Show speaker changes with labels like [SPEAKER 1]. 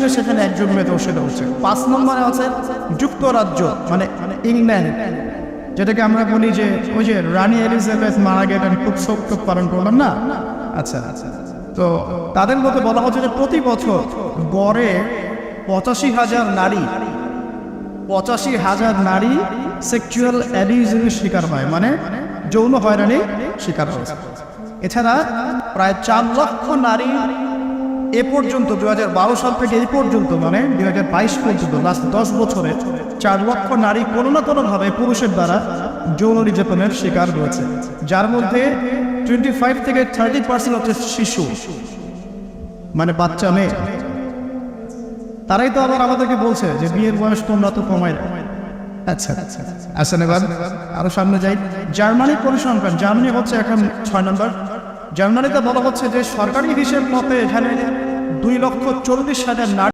[SPEAKER 1] নিলে সেখানে একজন মেয়ে ধর্ষিত হচ্ছে। 5 নম্বরে আছে যুক্তরাজ্য, মানে ইংল্যান্ড, যেটাকে আমরা বলি যে ওই যে রানী এলিজাবেথ মারা গেলেন, খুব শোক পালন করলাম না। আচ্ছা, তো তাদের মধ্যে বলা হচ্ছে যে প্রতি বছর গড়ে 85,000 নারী সেক্সুয়াল অ্যাবিউজের শিকার হয়, মানে যৌন হয়রানি শিকার হয়েছে। এছাড়া প্রায় 4 লক্ষ নারী এ পর্যন্ত 2012 সাল থেকে এই পর্যন্ত, মানে 2022 পর্যন্ত, লাস্ট 10 বছরে 4 লক্ষ নারী কোনো না কোনোভাবে পুরুষের দ্বারা যৌন নির্যাতনের শিকার হয়েছে, যার মধ্যে 25 থেকে 30% হচ্ছে শিশু, মানে বাচ্চা মেয়ে। তারাই তো আবার আমাদেরকে বলছে যে বিয়ের বয়স তোমরা তো কমায়। আচ্ছা, আসেন এবার আরো সামনে যাই। জার্মানির পরিসংখ্যান, জার্মানি হচ্ছে এখন 6 নম্বর। জার্মানিতে বলা হচ্ছে যে সরকারি হিসেব মতে এখানে 2,40,000 নারী